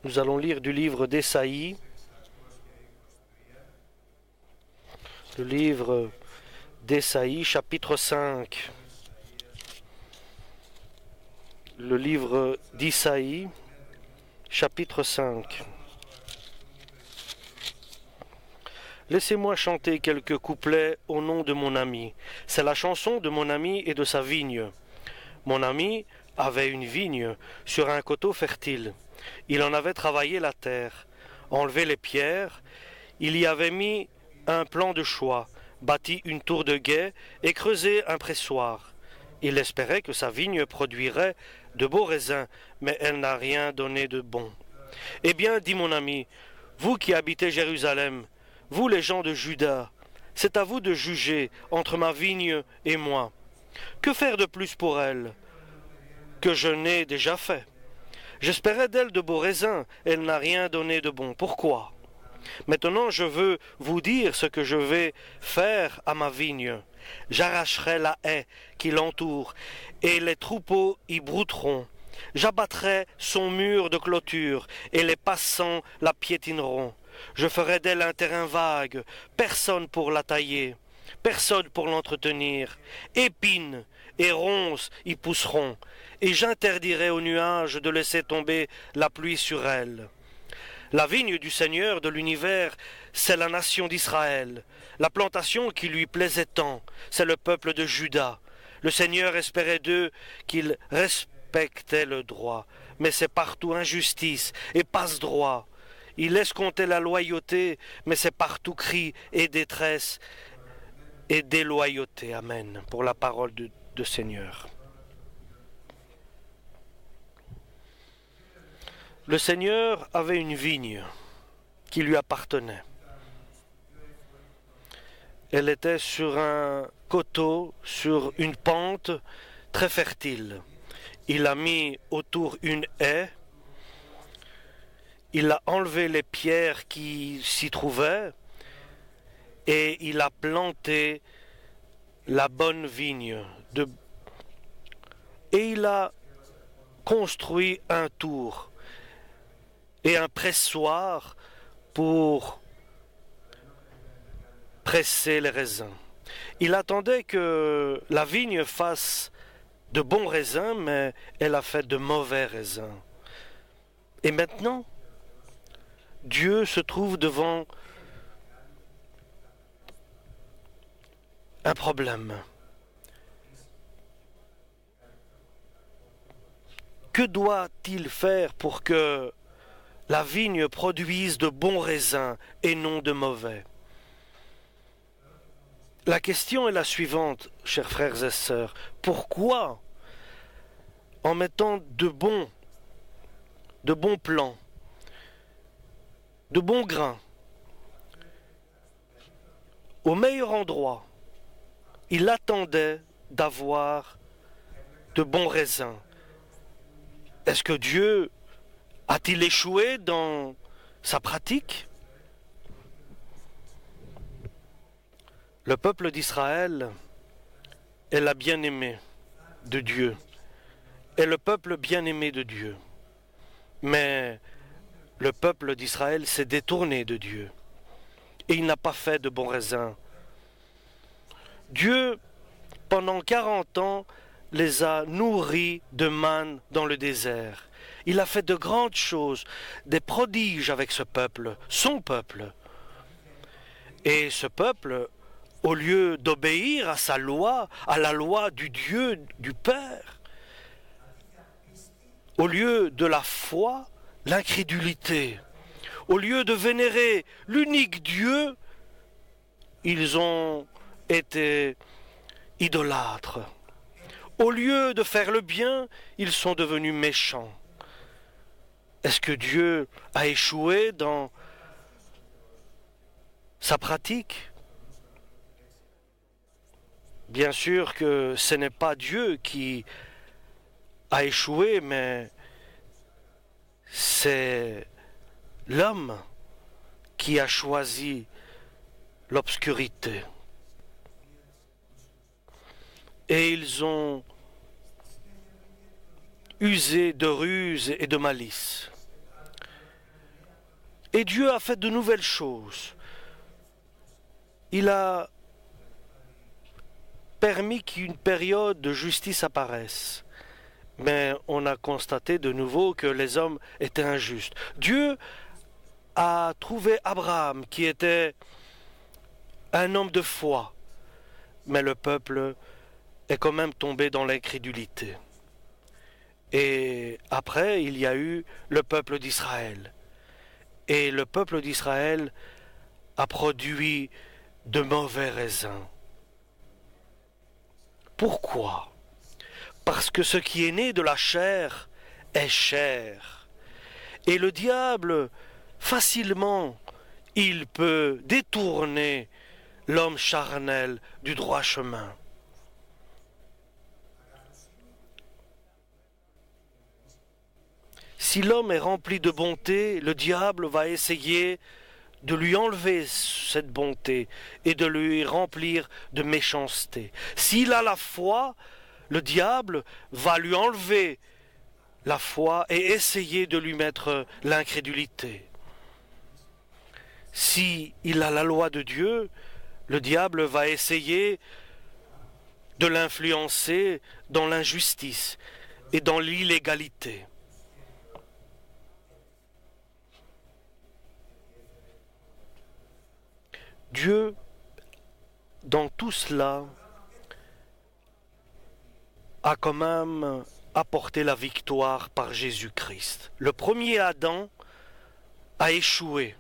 Nous allons lire du livre d'Ésaïe, le livre d'Ésaïe, chapitre 5. Le livre d'Ésaïe, chapitre 5. Laissez-moi chanter quelques couplets au nom de mon ami. C'est la chanson de mon ami et de sa vigne. Mon ami avait une vigne sur un coteau fertile. Il en avait travaillé la terre, enlevé les pierres, il y avait mis un plan de choix, bâti une tour de guet et creusé un pressoir. Il espérait que sa vigne produirait de beaux raisins, mais elle n'a rien donné de bon. Eh bien, dit mon ami, vous qui habitez Jérusalem, vous les gens de Juda, c'est à vous de juger entre ma vigne et moi. Que faire de plus pour elle que je n'ai déjà fait? J'espérais d'elle de beaux raisins, elle n'a rien donné de bon. Pourquoi? Maintenant je veux vous dire ce que je vais faire à ma vigne. J'arracherai la haie qui l'entoure, et les troupeaux y brouteront. J'abattrai son mur de clôture, et les passants la piétineront. Je ferai d'elle un terrain vague, personne pour la tailler, personne pour l'entretenir. Épines et ronces y pousseront, et j'interdirai aux nuages de laisser tomber la pluie sur elle. La vigne du Seigneur de l'univers, c'est la nation d'Israël. La plantation qui lui plaisait tant, c'est le peuple de Juda. Le Seigneur espérait d'eux qu'ils respectaient le droit, mais c'est partout injustice et passe-droit. Il escomptait la loyauté, mais c'est partout cri et détresse et déloyauté. Amen. Pour la parole de Seigneur. Le Seigneur avait une vigne qui lui appartenait. Elle était sur un coteau, sur une pente très fertile. Il a mis autour une haie. Il a enlevé les pierres qui s'y trouvaient et il a planté la bonne vigne. Et il a construit un tour et un pressoir pour presser les raisins. Il attendait que la vigne fasse de bons raisins, mais elle a fait de mauvais raisins. Et maintenant, Dieu se trouve devant un problème. Que doit-il faire pour que la vigne produise de bons raisins et non de mauvais? La question est la suivante, chers frères et sœurs. Pourquoi, en mettant de bons plants, de bons grains, au meilleur endroit, il attendait d'avoir de bons raisins? Est-ce que Dieu a-t-il échoué dans sa pratique? Le peuple d'Israël est la bien-aimée de Dieu, est le peuple bien-aimé de Dieu. Mais le peuple d'Israël s'est détourné de Dieu et il n'a pas fait de bons raisins. Dieu, pendant 40 ans, les a nourris de manne dans le désert. Il a fait de grandes choses, des prodiges avec ce peuple, son peuple. Et ce peuple, au lieu d'obéir à sa loi, à la loi du Dieu, du Père, au lieu de la foi, l'incrédulité, au lieu de vénérer l'unique Dieu, ils ont été idolâtres. Au lieu de faire le bien, ils sont devenus méchants. Est-ce que Dieu a échoué dans sa pratique? Bien sûr que ce n'est pas Dieu qui a échoué, mais c'est l'homme qui a choisi l'obscurité. Et ils ont usé de ruse et de malice. Et Dieu a fait de nouvelles choses. Il a permis qu'une période de justice apparaisse. Mais on a constaté de nouveau que les hommes étaient injustes. Dieu a trouvé Abraham, qui était un homme de foi, mais le peuple est quand même tombé dans l'incrédulité. Et après, il y a eu le peuple d'Israël. Et le peuple d'Israël a produit de mauvais raisins. Pourquoi? Parce que ce qui est né de la chair est chair. Et le diable, facilement, il peut détourner l'homme charnel du droit chemin. Si l'homme est rempli de bonté, le diable va essayer de lui enlever cette bonté et de lui remplir de méchanceté. S'il a la foi, le diable va lui enlever la foi et essayer de lui mettre l'incrédulité. S'il a la loi de Dieu, le diable va essayer de l'influencer dans l'injustice et dans l'illégalité. Dieu, dans tout cela, a quand même apporté la victoire par Jésus-Christ. Le premier Adam a échoué,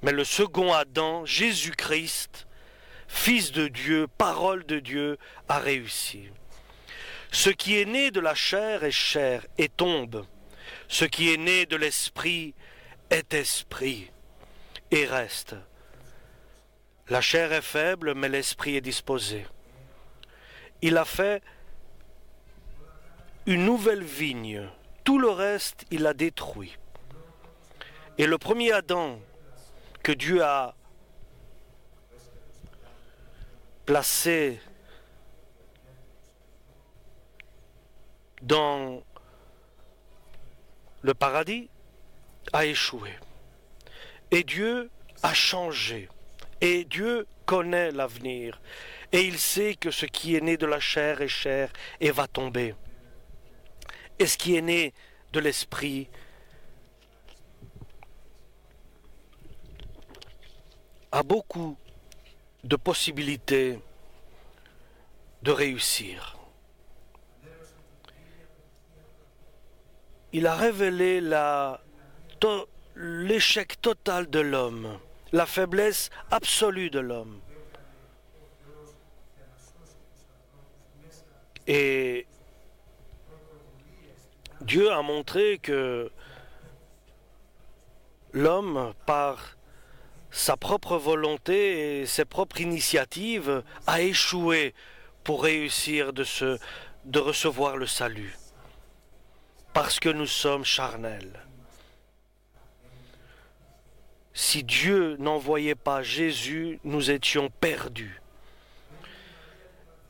mais le second Adam, Jésus-Christ, Fils de Dieu, parole de Dieu, a réussi. Ce qui est né de la chair est chair et tombe. Ce qui est né de l'esprit est esprit et reste. La chair est faible, mais l'esprit est disposé. Il a fait une nouvelle vigne. Tout le reste, il a détruit. Et le premier Adam que Dieu a placé dans le paradis a échoué. Et Dieu a changé. Et Dieu connaît l'avenir. Et il sait que ce qui est né de la chair est chair et va tomber. Et ce qui est né de l'esprit a beaucoup de possibilités de réussir. Il a révélé l'échec total de l'homme, la faiblesse absolue de l'homme. Et Dieu a montré que l'homme, par sa propre volonté et ses propres initiatives, a échoué pour réussir de recevoir le salut. Parce que nous sommes charnels. Si Dieu n'envoyait pas Jésus, nous étions perdus.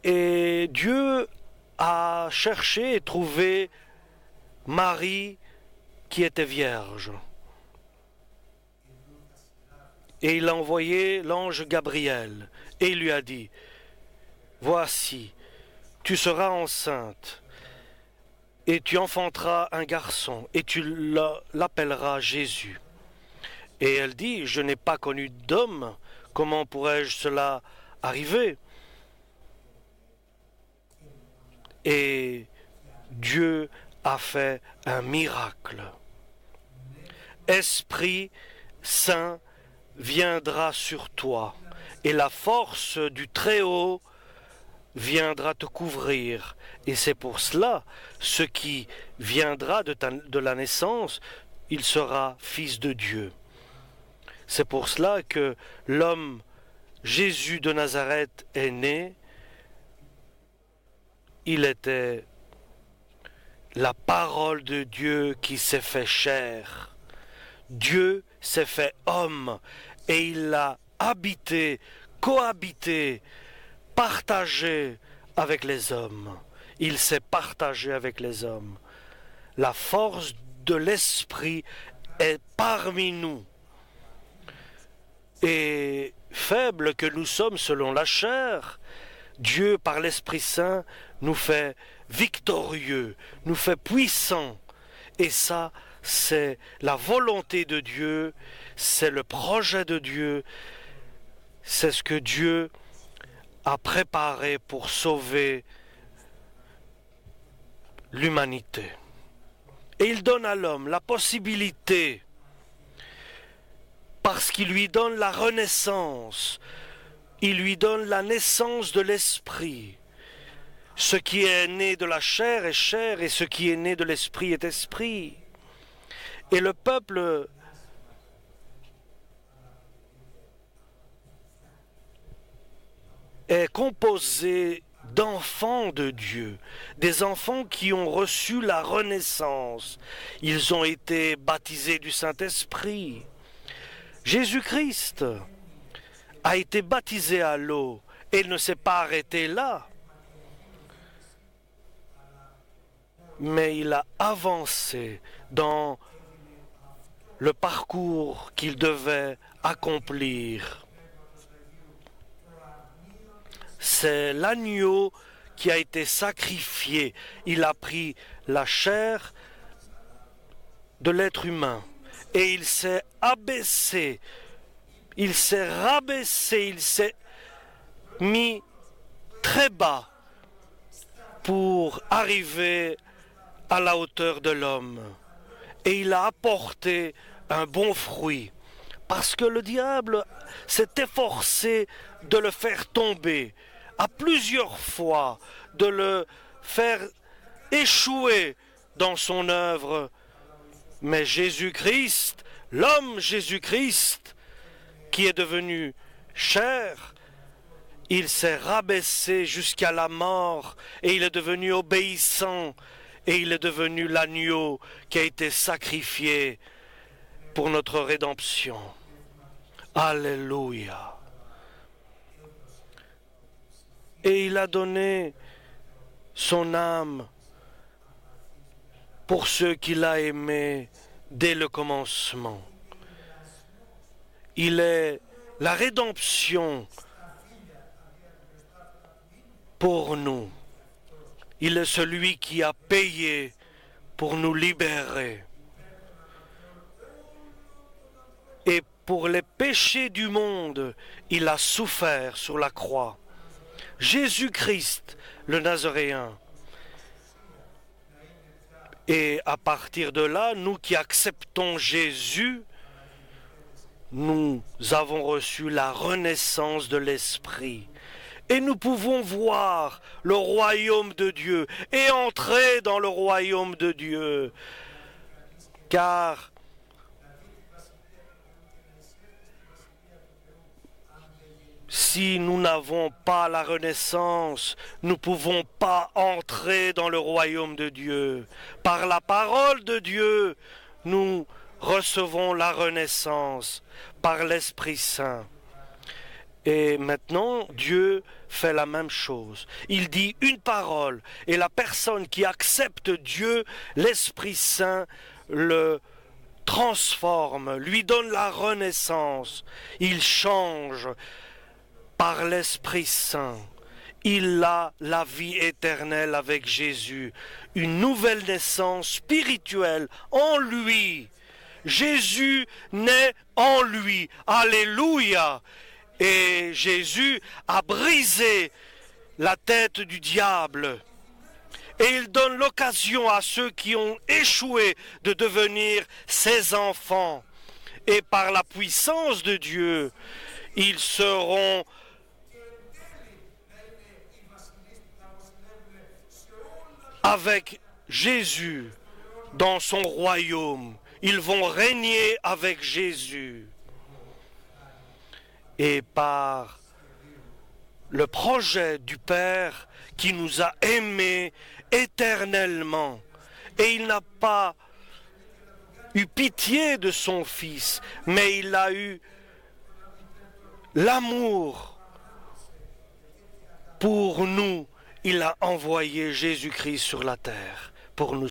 Et Dieu a cherché et trouvé Marie qui était vierge. Et il a envoyé l'ange Gabriel et il lui a dit, « Voici, tu seras enceinte et tu enfanteras un garçon et tu l'appelleras Jésus. » Et elle dit, « Je n'ai pas connu d'homme, comment pourrais-je cela arriver ?» Et Dieu a fait un miracle. Esprit Saint viendra sur toi et la force du Très-Haut viendra te couvrir. Et c'est pour cela, ce qui viendra de la naissance, il sera fils de Dieu. C'est pour cela que l'homme Jésus de Nazareth est né. Il était la parole de Dieu qui s'est fait chair. Dieu s'est fait homme et il a habité, cohabité, partagé avec les hommes. Il s'est partagé avec les hommes. La force de l'esprit est parmi nous. Et faibles que nous sommes selon la chair, Dieu, par l'Esprit Saint, nous fait victorieux, nous fait puissants. Et ça, c'est la volonté de Dieu, c'est le projet de Dieu, c'est ce que Dieu a préparé pour sauver l'humanité. Et il donne à l'homme la possibilité, parce qu'il lui donne la renaissance, il lui donne la naissance de l'esprit. Ce qui est né de la chair est chair, et ce qui est né de l'esprit est esprit. Et le peuple est composé d'enfants de Dieu, des enfants qui ont reçu la renaissance. Ils ont été baptisés du Saint-Esprit. Jésus-Christ a été baptisé à l'eau et il ne s'est pas arrêté là, mais il a avancé dans le parcours qu'il devait accomplir. C'est l'agneau qui a été sacrifié. Il a pris la chair de l'être humain et il s'est abaissé, il s'est rabaissé, il s'est mis très bas pour arriver à la hauteur de l'homme. Et il a apporté un bon fruit, parce que le diable s'est efforcé de le faire tomber à plusieurs fois, de le faire échouer dans son œuvre. Mais Jésus-Christ, l'homme Jésus-Christ, qui est devenu chair, il s'est rabaissé jusqu'à la mort et il est devenu obéissant et il est devenu l'agneau qui a été sacrifié pour notre rédemption. Alléluia. Et il a donné son âme pour ceux qu'il a aimés dès le commencement. Il est la rédemption pour nous. Il est celui qui a payé pour nous libérer. Et pour les péchés du monde, il a souffert sur la croix. Jésus-Christ, le Nazaréen. Et à partir de là, nous qui acceptons Jésus, nous avons reçu la renaissance de l'Esprit. Et nous pouvons voir le royaume de Dieu et entrer dans le royaume de Dieu. Car si nous n'avons pas la renaissance, nous ne pouvons pas entrer dans le royaume de Dieu. Par la parole de Dieu, nous recevons la renaissance par l'Esprit Saint. Et maintenant, Dieu fait la même chose. Il dit une parole, et la personne qui accepte Dieu, l'Esprit Saint, le transforme, lui donne la renaissance. Il change par l'Esprit Saint. Il a la vie éternelle avec Jésus, une nouvelle naissance spirituelle en lui. Jésus naît en lui. Alléluia! Et Jésus a brisé la tête du diable. Et il donne l'occasion à ceux qui ont échoué de devenir ses enfants. Et par la puissance de Dieu, ils seront avec Jésus dans son royaume. Ils vont régner avec Jésus. Et par le projet du Père qui nous a aimés éternellement. Et il n'a pas eu pitié de son Fils, mais il a eu l'amour pour nous. Il a envoyé Jésus-Christ sur la terre pour nous